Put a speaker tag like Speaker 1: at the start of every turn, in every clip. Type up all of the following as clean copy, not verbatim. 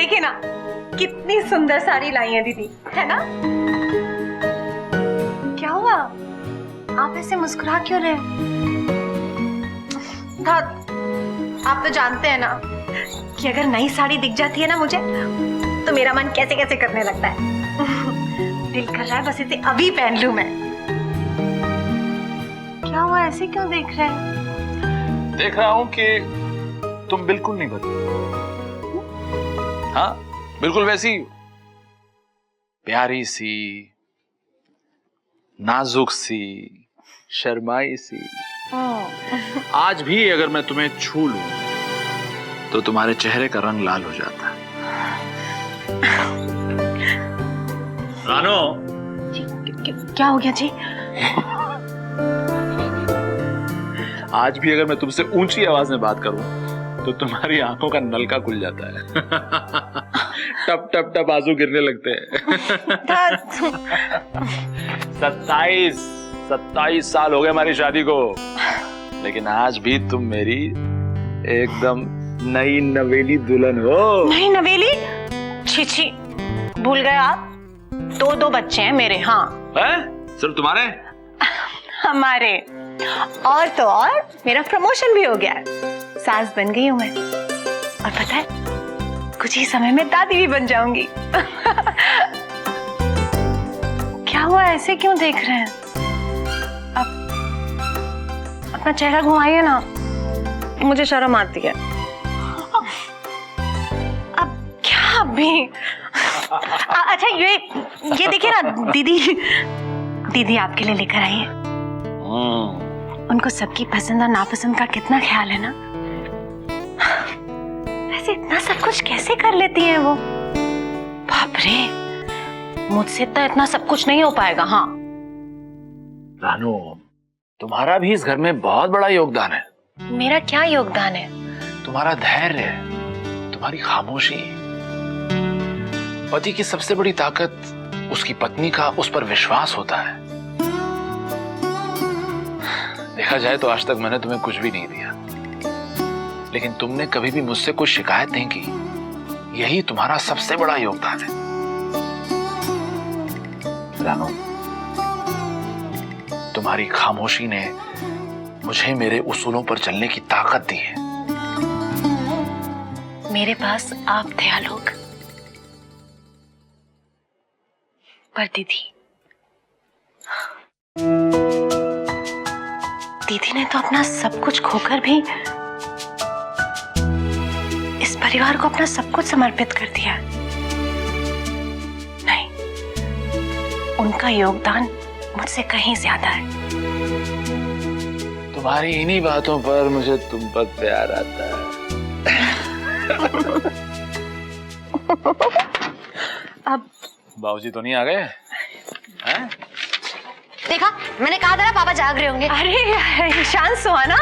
Speaker 1: देखिए ना कितनी सुंदर साड़ी लाई है दीदी, है ना? क्या हुआ, आप ऐसे मुस्कुरा क्यों रहे? आप तो जानते हैं ना कि अगर नई साड़ी दिख जाती है ना मुझे, तो मेरा मन कैसे कैसे करने लगता है। दिल कर रहा है बस इसे अभी पहन लूं मैं। क्या हुआ, ऐसे क्यों देख रहे हैं?
Speaker 2: देख रहा हूं कि तुम बिल्कुल नहीं बदली। हाँ, बिल्कुल वैसी प्यारी सी, नाजुक सी, शर्माई सी। आज भी अगर मैं तुम्हें छू लूं तो तुम्हारे चेहरे का रंग लाल हो जाता है। रानो,
Speaker 1: क्या हो गया जी?
Speaker 2: आज भी अगर मैं तुमसे ऊंची आवाज में बात करूं तो तुम्हारी आंखों का नलका खुल जाता है। टप टप टप आंसू गिरने लगते हैं। 27 साल हो गए हमारी शादी को, लेकिन आज भी तुम मेरी एकदम नई नवेली दुल्हन हो।
Speaker 1: नई नवेली? छी छी, भूल गए आप, दो बच्चे हैं मेरे। हाँ
Speaker 2: है? सिर्फ तुम्हारे?
Speaker 1: हमारे। और तो और मेरा प्रमोशन भी हो गया है, सास बन गई हूं मैं। और पता है, कुछ ही समय में दादी भी बन जाऊंगी। क्या हुआ, ऐसे क्यों देख रहे हैं? अब अपना चेहरा घुमाइए ना, मुझे शर्म आती है। अब क्या अभी? अच्छा ये देखिए ना, दीदी आपके लिए लेकर आई है। उनको सबकी पसंद और नापसंद का कितना ख्याल है ना। वैसे इतना सब कुछ कैसे कर लेती हैं वो? बाप रे, मुझसे तो इतना सब कुछ नहीं हो पाएगा। हाँ
Speaker 2: रानू, तुम्हारा भी इस घर में बहुत बड़ा योगदान है।
Speaker 1: मेरा क्या योगदान है?
Speaker 2: तुम्हारा धैर्य, तुम्हारी खामोशी। पति की सबसे बड़ी ताकत उसकी पत्नी का उस पर विश्वास होता है। देखा जाए तो आज तक मैंने तुम्हें कुछ भी नहीं दिया, लेकिन तुमने कभी भी मुझसे कोई शिकायत नहीं की। यही तुम्हारा सबसे बड़ा योगदान है। रानू, तुम्हारी खामोशी ने मुझे मेरे उसूलों पर चलने की ताकत दी है।
Speaker 1: मेरे पास आप थे आलोक, पर दीदी ने तो अपना सब कुछ खोकर भी इस परिवार को अपना सब कुछ समर्पित कर दिया। नहीं, उनका योगदान मुझसे कहीं ज्यादा है।
Speaker 2: तुम्हारी इन्हीं बातों पर मुझे तुम पर प्यार आता है।
Speaker 1: अब
Speaker 2: बाबूजी तो नहीं आ गए? हैं?
Speaker 3: देखा, मैंने कहा था ना पापा जाग रहे होंगे।
Speaker 1: अरे शांत सुहाना,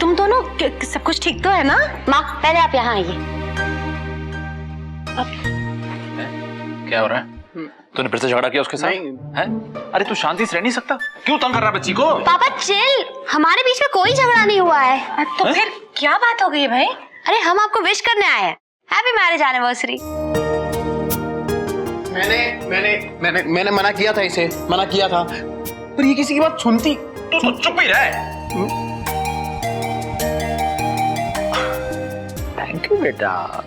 Speaker 1: तुम दोनों सब कुछ ठीक तो है ना?
Speaker 3: माँ, पहले आप यहाँ आइए।
Speaker 2: क्या हो रहा है? तूने फिर से झगड़ा किया उसके साथ? हैं? अरे तू शांति से रह नहीं सकता? क्यों तंग कर रहा है बच्ची को?
Speaker 3: पापा चिल, हमारे बीच में कोई झगड़ा नहीं हुआ है।
Speaker 1: तो फिर क्या बात हो गई भाई?
Speaker 3: अरे हम आपको विश करने आए हैं। Happy marriage anniversary.
Speaker 4: मैंने मना किया था, इसे मना किया था, पर ये किसी की बात सुनती।
Speaker 2: तू तो चुप ही रह। थैंक यू बेटा।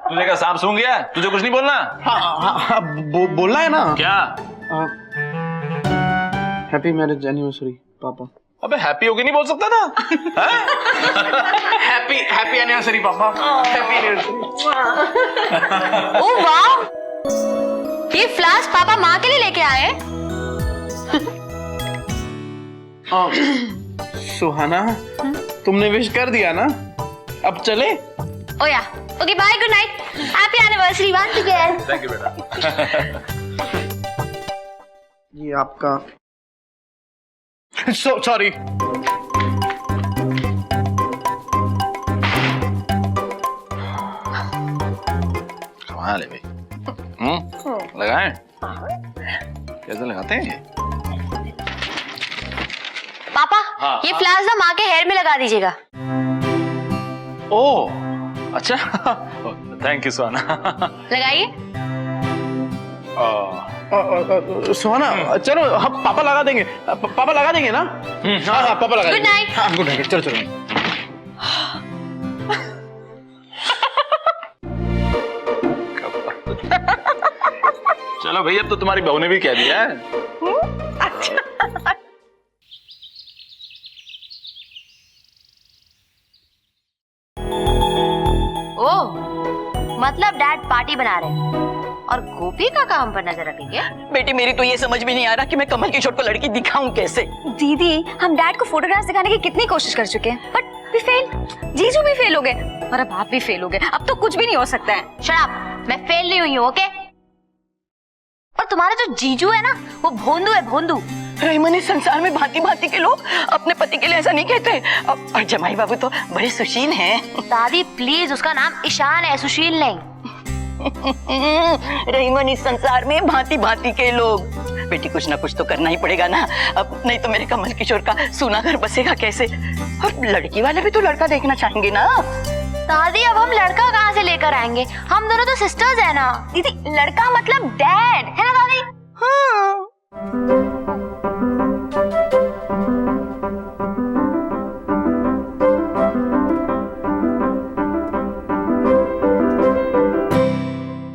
Speaker 2: तुझे क्या सांप सूंघ गया? तुझे कुछ नहीं बोलना?
Speaker 4: हाँ, बोलना है ना।
Speaker 2: क्या?
Speaker 4: हैप्पी मैरिज एनिवर्सरी पापा।
Speaker 2: अबे हैप्पी होके नहीं बोल सकता था?
Speaker 4: हैप्पी एनिवर्सरी पापा। Happy anniversary.
Speaker 3: ओह वाह, ये फ्लास्क पापा माँ के लिए लेके आए।
Speaker 4: सुहाना, तुमने विश कर दिया ना, अब चले?
Speaker 3: ओया, okay bye, good night, happy anniversary once again.
Speaker 2: Thank you बेटा।
Speaker 4: ये आपका। सॉरी।
Speaker 2: कमाल है भाई। लगाएं? कैसे लगाते हैं ये?
Speaker 3: पापा,
Speaker 2: हाँ,
Speaker 3: ये फ्लावर्स ना माँ के हेयर में लगा दीजिएगा।
Speaker 2: ओह अच्छा, थैंक यू सोना।
Speaker 3: लगाइए।
Speaker 4: सुहाना चलो हम पापा लगा देंगे, पापा लगा देंगे ना? हाँ हाँ पापा लगा देंगे।
Speaker 3: Good night.
Speaker 4: हाँ गुड नाइट, चलो चलो।
Speaker 2: चलो भैया, अब तो तुम्हारी बहू ने भी कह दिया है।
Speaker 3: ओह, मतलब डैड पार्टी बना रहे हैं और गोपी का काम पर नजर रखेंगे।
Speaker 5: बेटी मेरी तो ये समझ में नहीं आ रहा कि मैं कमल किशोर को लड़की दिखाऊं कैसे।
Speaker 6: दीदी हम डैड को फोटोग्राफ्स दिखाने की कितनी कोशिश कर चुके हैं बट भी फेल। जीजू भी फेल हो गए और अब आप भी फेल हो गए। अब तो कुछ भी नहीं हो सकता है।
Speaker 3: शट अप, मैं फेल नहीं हुई हूँ, ओके? और तुम्हारा जो जीजू है ना, वो भोंदू है, भोंदू।
Speaker 5: रहीमन, इस संसार में भांति भांति के लोग अपने पति के लिए ऐसा नहीं कहते। और जमाई बाबू तो बड़े सुशील हैं।
Speaker 3: दादी प्लीज, उसका नाम ईशान है, सुशील नहीं।
Speaker 5: रहीमन, इस संसार में भांति भांति के लोग। बेटी कुछ ना कुछ तो करना ही पड़ेगा ना, अब नहीं तो मेरे कमल किशोर का सूना घर बसेगा कैसे। और लड़की वाले भी तो लड़का देखना चाहेंगे ना।
Speaker 3: दादी अब हम लड़का कहाँ से लेकर आएंगे? हम दोनों तो सिस्टर्स है ना।
Speaker 6: दीदी लड़का मतलब डैड है ना दादी?
Speaker 5: हाँ।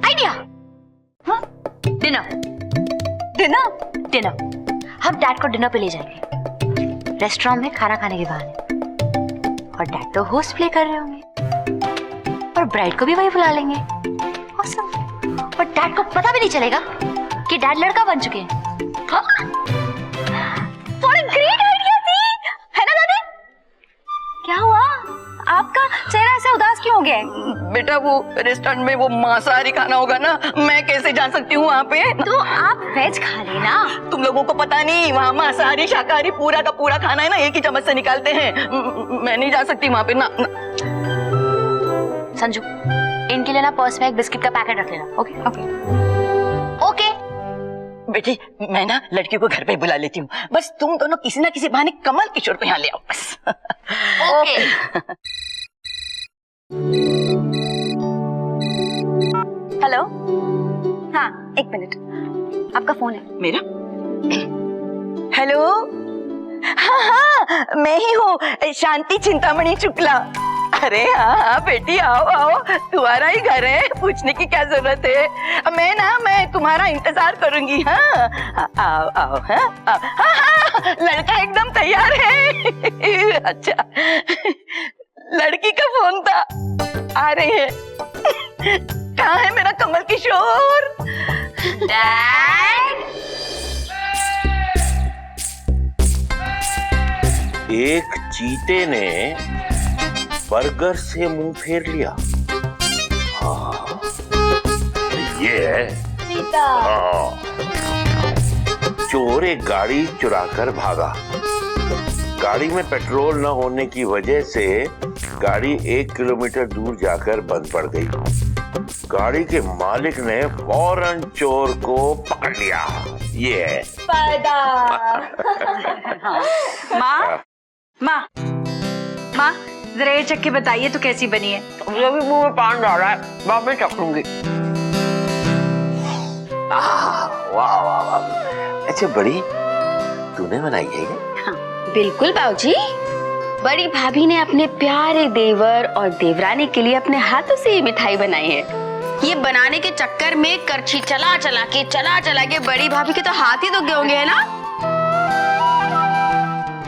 Speaker 3: आइडिया। Dinner
Speaker 6: dinner.
Speaker 3: डिनर हम डैड को डिनर पे ले जाएंगे, रेस्टोरेंट में खाना खाने के बहाने। और डैड तो होस्ट प्ले कर रहे होंगे और ब्राइड को भी वही बुला लेंगे। Awesome. और डैड को पता भी नहीं चलेगा कि डैड लड़का बन चुके हैं।
Speaker 6: What a great idea थी, है ना दादी? क्या हुआ? आपका चेहरा ऐसा उदास क्यों हो गया है?
Speaker 5: बेटा वो रेस्टोरेंट में वो मांसाहारी खाना होगा ना, मैं कैसे जा सकती हूँ वहाँ पे?
Speaker 6: तो आप वेज खा लेना।
Speaker 5: तुम लोगों को पता नहीं, वहाँ मांसाहारी शाकाहारी पूरा का पूरा खाना है ना, एक ही चम्मच से निकालते हैं। मैं नहीं जा सकती वहाँ पे ना।
Speaker 3: संजू, इनके लिए ना पर्स में एक बिस्किट का पैकेट रख लेना। Okay okay okay.
Speaker 5: बेटी मैं ना लड़की को घर पे बुला लेती हूँ, बस तुम दोनों किसी ना किसी बहाने कमल किशोर को यहाँ ले आओ बस।
Speaker 3: ओके।
Speaker 6: हेलो, हाँ एक मिनट, आपका फोन है।
Speaker 5: मेरा? हेलो, हाँ हाँ मैं ही हूँ, शांति चिंतामणि शुक्ला। अरे हाँ हाँ बेटी आओ आओ, तुम्हारा ही घर है, पूछने की क्या जरूरत है। मैं तुम्हारा इंतजार करूंगी। हाँ आओ आओ। हाँ आओ, हाँ हाँ लड़का एकदम तैयार है। अच्छा लड़की का फोन था, आ रही है। कहाँ है मेरा कमल किशोर?
Speaker 3: डैड,
Speaker 7: एक चीते ने बर्गर से मुंह फेर लिया। हाँ, ये है
Speaker 6: सीता।
Speaker 7: हाँ। चोर एक गाड़ी चुराकर भागा। गाड़ी में पेट्रोल न होने की वजह से गाड़ी 1 किलोमीटर दूर जाकर बंद पड़ गई। गाड़ी के मालिक ने फौरन चोर को पकड़ लिया। ये है
Speaker 6: माँ माँ जरा ये चक्के बताइए तो कैसी बनी है?
Speaker 5: मुझे भी मुंह में पान डाल रहा है, बाद में चखूंगी।
Speaker 7: वाह वाह वाह। अच्छा बड़ी, तूने बनाई है ये?
Speaker 3: बिल्कुल बाबूजी, बड़ी भाभी ने अपने प्यारे देवर और देवरानी के लिए अपने हाथों से ये मिठाई बनाई है। ये बनाने के चक्कर में करछी चला चला के बड़ी भाभी के तो हाथ ही दुख गए होंगे, है ना?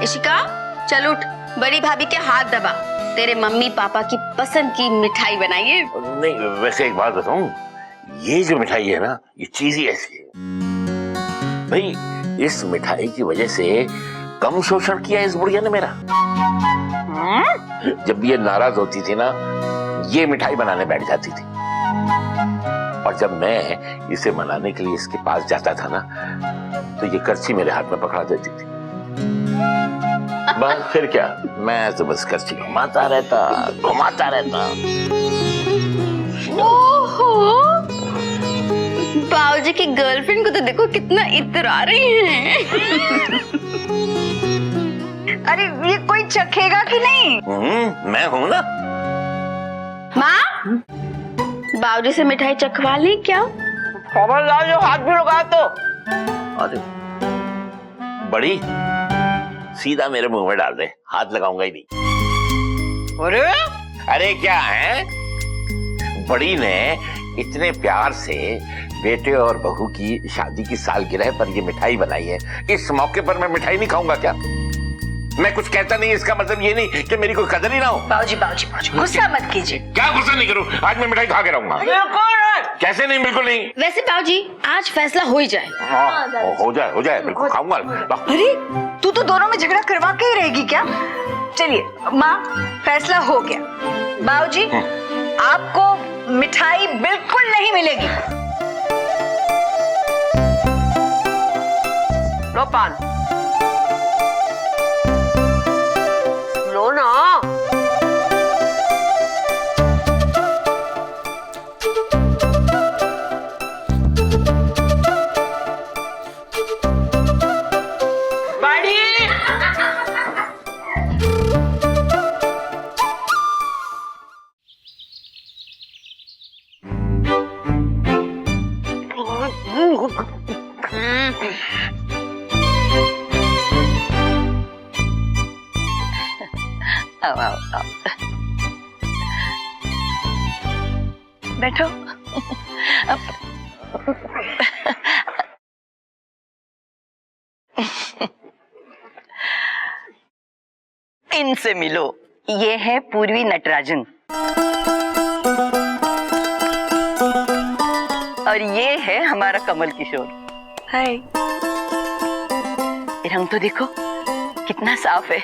Speaker 3: इशिका चल उठ, बड़ी भाभी के हाथ दबा, तेरे मम्मी पापा की पसंद की मिठाई बनाई है।
Speaker 7: नहीं, वैसे एक बात बताऊं, ये जो मिठाई है ना, ये चीज ही ऐसी है भाई, इस मिठाई की वजह से कम शोषण किया इस बुढ़िया ने मेरा। जब ये नाराज होती थी ना, ये मिठाई बनाने बैठ जाती थी, और जब मैं इसे मनाने के लिए इसके पास जाता था ना, तो ये करछी मेरे हाथ में पकड़ा देती थी। बस फिर क्या, मैं तो बस करछी घुमाता रहता।
Speaker 3: ओहो, बाबूजी की गर्लफ्रेंड को तो देखो कितना इतरा रही हैं।
Speaker 6: अरे ये कोई चखेगा कि नहीं?
Speaker 7: मैं हूं ना,
Speaker 5: माँ, बाबूजी से मिठाई चखवा ली क्या?
Speaker 4: खबरदार जो हाथ भी लगाया तो।
Speaker 7: अरे बड़ी, सीधा मेरे मुंह में डाल दे, हाथ लगाऊंगा ही नहीं।
Speaker 4: अरे
Speaker 7: अरे क्या है, बड़ी ने इतने प्यार से बेटे और बहू की शादी की सालगिरह पर ये मिठाई बनाई है, इस मौके पर मैं मिठाई नहीं खाऊंगा क्या? मैं कुछ कहता नहीं, इसका मतलब ये नहीं कि मेरी कोई कदर ही ना हो।
Speaker 5: बाबूजी बाबूजी बाबूजी गुस्सा मत कीजिए।
Speaker 7: क्या गुस्सा नहीं करूं, आज मैं मिठाई खा के रहूंगा। कैसे नहीं, बिल्कुल नहीं।
Speaker 5: वैसे बाबूजी आज फैसला हो ही जाए।
Speaker 7: हो जाए, बिल्कुल खाऊंगा।
Speaker 5: अरे तू तो दोनों में झगड़ा करवा के ही रहेगी क्या? चलिए माँ, फैसला हो गया। बाबूजी आपको मिठाई बिल्कुल नहीं मिलेगी। लो पान, लो ना। आओ आओ आओ, बैठो। इनसे मिलो, ये है पूर्वी नटराजन और ये है हमारा कमल किशोर। हाय, रंग तो देखो कितना साफ है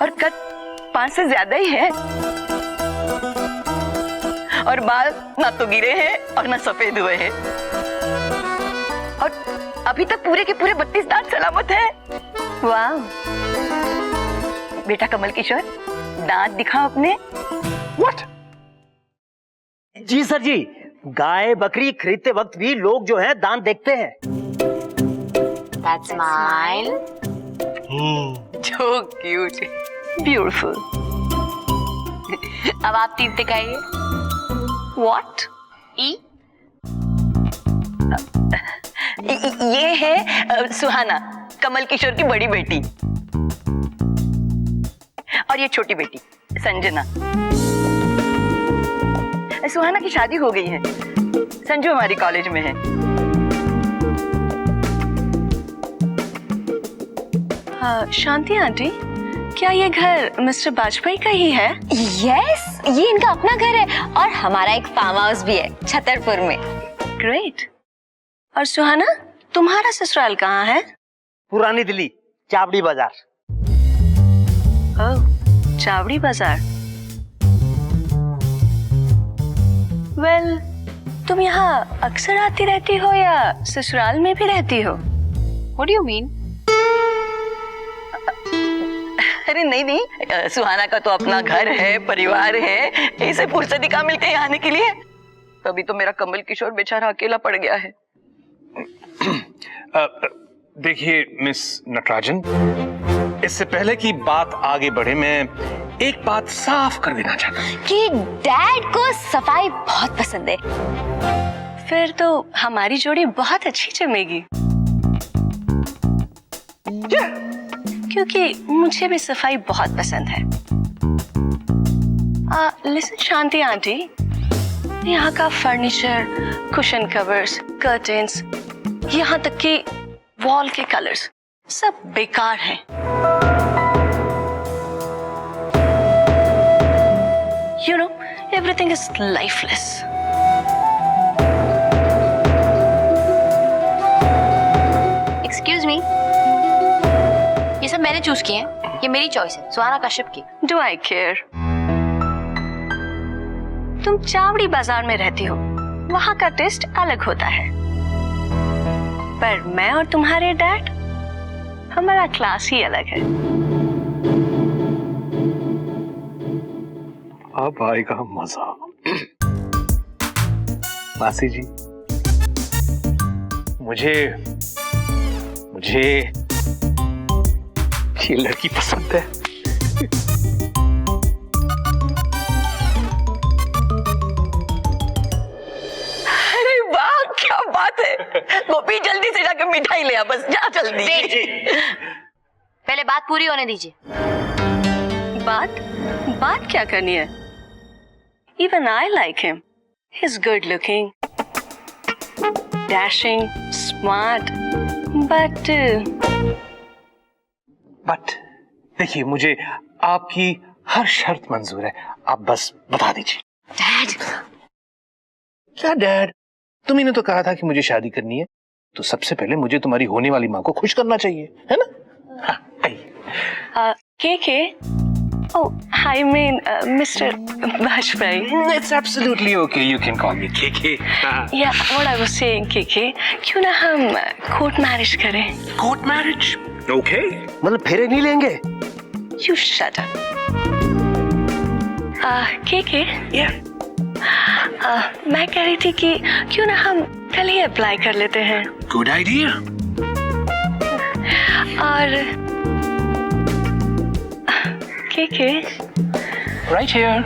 Speaker 5: और कद 5 से ज्यादा ही है और बाल ना तो गिरे हैं और ना सफेद हुए हैं और अभी तक पूरे के पूरे 32 दांत सलामत है। वाह बेटा कमल किशोर, दांत दिखाओ अपने।
Speaker 8: What? जी सर जी, गाय बकरी खरीदते वक्त भी लोग जो है दांत देखते हैं।
Speaker 3: That's mine.
Speaker 5: So cute, beautiful.
Speaker 3: अब आप टीप दिखाइए।
Speaker 5: What?
Speaker 3: ई
Speaker 5: ये है सुहाना, कमल किशोर की बड़ी बेटी, और ये छोटी बेटी संजना। सुहाना की शादी हो गई है, संजू हमारी कॉलेज में है। शांति आंटी, क्या ये घर मिस्टर वाजपेयी का ही है?
Speaker 6: यस, ये इनका अपना घर है और हमारा एक फार्म हाउस भी है छतरपुर में।
Speaker 1: ग्रेट। और सुहाना, तुम्हारा ससुराल कहाँ है?
Speaker 8: पुरानी दिल्ली, चावड़ी बाजार।
Speaker 1: ओह, चावड़ी बाजार। वेल, तुम यहाँ अक्सर आती रहती हो या ससुराल में भी रहती हो?
Speaker 3: What do you mean?
Speaker 5: अरे नहीं नहीं, सुहाना का तो अपना घर है, परिवार है, इसे फुर्सत ही कहाँ मिलती है आने के लिए। तभी तो मेरा कमल किशोर बेचारा अकेला पड़ गया है।
Speaker 4: देखिए मिस नटराजन, इससे पहले कि बात आगे बढ़े, मैं एक बात साफ कर देना चाहता हूँ
Speaker 6: कि डैड को सफाई बहुत पसंद है।
Speaker 1: फिर तो हमारी जोड़ी बहुत अच्छी जमेगी, क्योंकि मुझे भी सफाई बहुत पसंद है। लिसन शांति आंटी, यहाँ का फर्नीचर, कुशन कवर्स, कर्टेन्स, यहाँ तक कि वॉल के कलर्स सब बेकार हैं। You know, everything is lifeless.
Speaker 3: Excuse me. ये सब मैंने चूज किए हैं, ये मेरी चॉइस है, सुहाना कश्यप की।
Speaker 1: Do I care? तुम चावड़ी बाजार में रहती हो, वहाँ का टेस्ट अलग होता है, पर मैं और तुम्हारे डैड, हमारा क्लास ही अलग है।
Speaker 4: अब आएगा मजा। मासी जी, मुझे ये लड़की पसंद है।
Speaker 5: मिठाई ले आ, बस जा जल्दी।
Speaker 3: पहले बात पूरी होने दीजिए।
Speaker 9: बात क्या करनी है? Even I like him. He's good looking, dashing, smart, but
Speaker 4: देखिए, मुझे आपकी हर शर्त मंजूर है, आप बस बता दीजिए।
Speaker 3: डैड,
Speaker 4: क्या डैड? तुम्ही ने तो कहा था कि मुझे शादी करनी है, तो सबसे पहले मुझे तुम्हारी होने वाली माँ को खुश करना चाहिए, है ना? हाँ, आइए।
Speaker 9: KK? Oh, I mean, Mr. Bajpai.
Speaker 4: It's absolutely okay. You can call me KK.
Speaker 9: Yeah, what I was saying, KK, क्यों ना हम court marriage करें?
Speaker 4: Court marriage? Okay.
Speaker 8: मतलब फेरे नहीं लेंगे?
Speaker 9: You shut up. KK?
Speaker 4: Yeah.
Speaker 9: मैं कह रही थी कि क्यों ना हम कल ही अप्लाई कर लेते हैं।
Speaker 4: Good idea.
Speaker 9: और KK?
Speaker 4: Right here.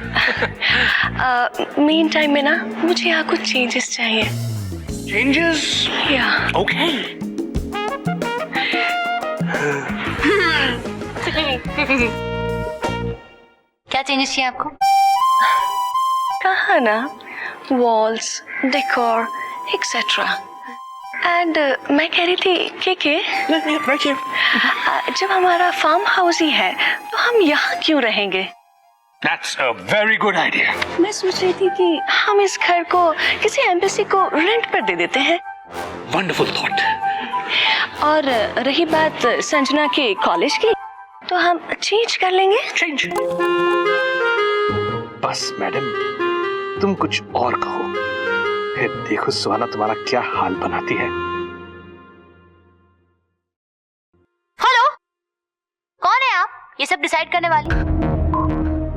Speaker 9: Main time में ना मुझे यहाँ कुछ चेंजेस चाहिए।
Speaker 4: Changes?
Speaker 9: Yeah.
Speaker 4: Okay.
Speaker 3: क्या चेंजेस चाहिए आपको?
Speaker 9: कहा ना, वॉल्स, डेकोर, एक्सेट्रा। एंड मैं कह रही थी KK,
Speaker 4: Right here.
Speaker 9: जब हमारा फार्म हाउस ही है तो हम यहाँ क्यों रहेंगे?
Speaker 4: That's a very good idea.
Speaker 9: मैं सोच रही थी कि हम इस घर को किसी एम्बेसी को रेंट पर दे देते हैं।
Speaker 4: Wonderful thought.
Speaker 9: और रही बात संजना के कॉलेज की, तो हम चेंज कर लेंगे।
Speaker 4: Change. बस मैडम, तुम कुछ और कहो, फिर देखो सुहाना तुम्हारा क्या हाल बनाती है।
Speaker 3: हेलो, कौन है आप? ये सब डिसाइड करने वाली?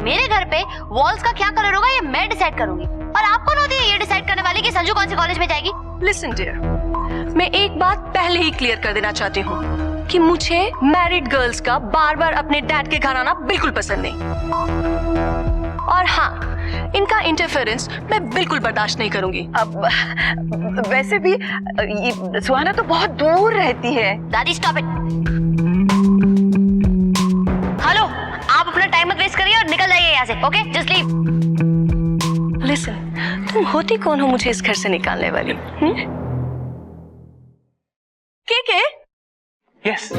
Speaker 3: मेरे घर पे वॉल्स का क्या कलर होगा ये मैं डिसाइड करूंगी, और आप कौन होती है ये डिसाइड करने वाली कि संजू कौन से कॉलेज में जाएगी?
Speaker 9: लिसन डियर, मैं एक बात पहले ही क्लियर कर देना चाहती हूँ कि मुझे मैरिड गर्ल्स का बार बार अपने डैड के घर आना बिल्कुल पसंद नहीं। और हाँ, इनका इंटरफेरेंस मैं बिल्कुल बर्दाश्त नहीं करूंगी।
Speaker 5: अब वैसे भी ये सुहाना तो बहुत दूर रहती है।
Speaker 3: दादी स्टॉप इट। हेलो, आप अपना टाइम मत वेस्ट करिए और निकल जाइए यहाँ से, ओके? Just leave.
Speaker 9: लिसन, तुम होती कौन हो मुझे इस घर से निकालने वाली? KK?
Speaker 4: Yes.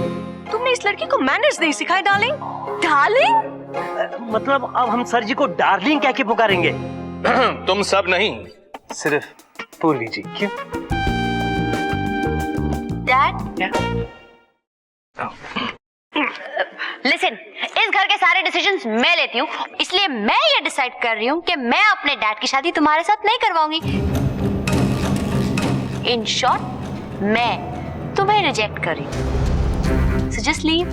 Speaker 9: तुमने इस लड़की को मैनर्स नहीं सिखाए डार्लिंग? डार्लिंग?
Speaker 8: मतलब अब हम सर जी को डार्लिंग कह के पुकारेंगे?
Speaker 4: तुम सब नहीं, सिर्फ पूर्वी जी। क्यों?
Speaker 3: डैड? लिसन, इस घर के सारे डिसीजंस मैं लेती हूँ, इसलिए मैं ये डिसाइड कर रही हूँ कि मैं अपने डैड की शादी तुम्हारे साथ नहीं करवाऊंगी। इन शॉर्ट, मैं तुम्हें रिजेक्ट कर रही हूँ। So just leave.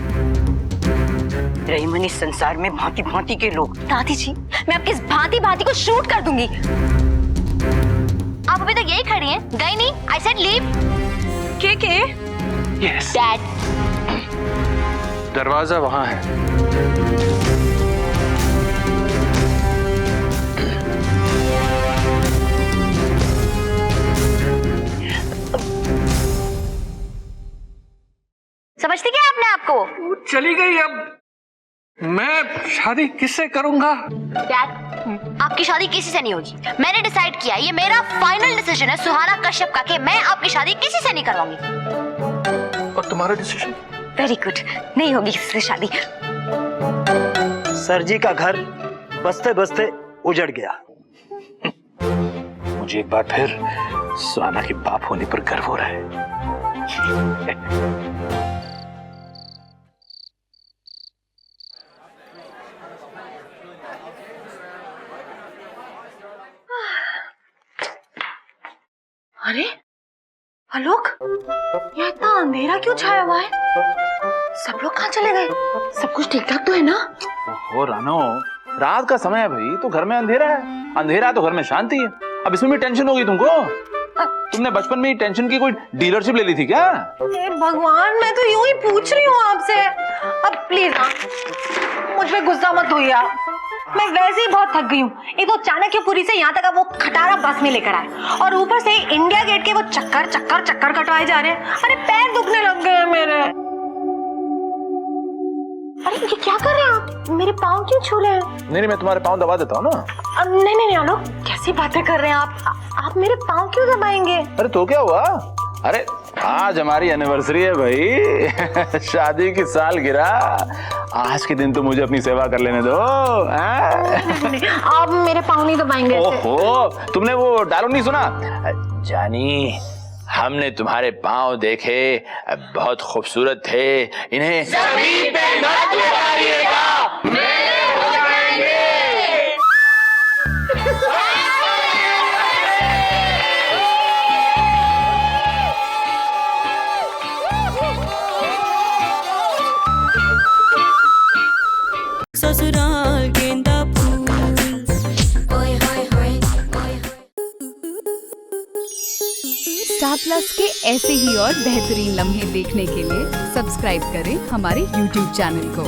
Speaker 5: रहीमन, इस संसार में भांति भांति के लोग।
Speaker 6: दादी जी, मैं आपकी इस भांति भांति को शूट कर दूंगी।
Speaker 3: आप अभी तक यही खड़ी हैं, गई नहीं? I said leave.
Speaker 9: KK?
Speaker 4: Yes.
Speaker 3: Dad,
Speaker 2: दरवाजा वहां है।
Speaker 3: समझती क्या आपने आपको?
Speaker 4: चली गई, अब मैं शादी किससे करूंगा?
Speaker 3: डैड, आपकी शादी किसी से नहीं होगी। मैंने डिसाइड किया, ये मेरा फाइनल डिसीजन है सुहाना कश्यप का, कि मैं आपकी शादी किसी से नहीं करवाऊंगी।
Speaker 4: और तुम्हारा डिसीजन?
Speaker 6: वेरी गुड, नहीं होगी इससे शादी।
Speaker 8: सर जी का घर बसते बसते उजड़ गया।
Speaker 4: मुझे एक बार फिर सुहाना के बाप होने पर गर्व हो रहा है।
Speaker 1: अरे आलोक, यहाँ इतना अंधेरा क्यों छाया हुआ है? सब लोग कहाँ चले गए? सब कुछ ठीक ठाक तो है ना?
Speaker 2: हो रानो, रात का समय है भाई, तो घर में अंधेरा है। अंधेरा है तो घर में शांति है। अब इसमें भी टेंशन होगी तुमको? तुमने बचपन में टेंशन की कोई डीलरशिप ले ली थी क्या?
Speaker 1: हे भगवान, मैं तो यूं ही पूछ रही हूँ आपसे। अब प्लीज ना, मुझ पे गुस्सा मत होइए आप। मैं वैसे ही बहुत थक गई हूँ। एक तो चाणक्यपुरी से यहाँ तक अब वो खटारा बस में लेकर आए और ऊपर से इंडिया गेट के वो चक्कर चक्कर चक्कर कटवाए जा रहे हैं। अरे पैर दुखने लग गए हैं मेरे। अरे ये क्या कर रहे हैं आप? मेरे पाँव क्यों छू रहे हैं?
Speaker 4: नहीं मैं तुम्हारे पाँव दबा देता हूँ ना।
Speaker 1: नहीं नहीं आलोक, कैसी बातें कर रहे हैं आप मेरे पाँव क्यों दबाएंगे?
Speaker 4: अरे तो क्या हुआ? अरे आज हमारी एनिवर्सरी है भाई, शादी की सालगिरह। आज के दिन तो मुझे अपनी सेवा कर लेने दो।
Speaker 1: आप मेरे पाँव नहीं दबाएंगे।
Speaker 4: ओहो, तुमने वो डायलॉग नहीं सुना? जानी, हमने तुम्हारे पाँव देखे, बहुत खूबसूरत थे, इन्हें जमीन पे मत उतारिएगा, मेरे हो जाएंगे।
Speaker 10: ससुराल गेंदा फूल।
Speaker 11: स्टार प्लस के ऐसे ही और बेहतरीन लम्हे देखने के लिए सब्सक्राइब करें हमारे YouTube चैनल को।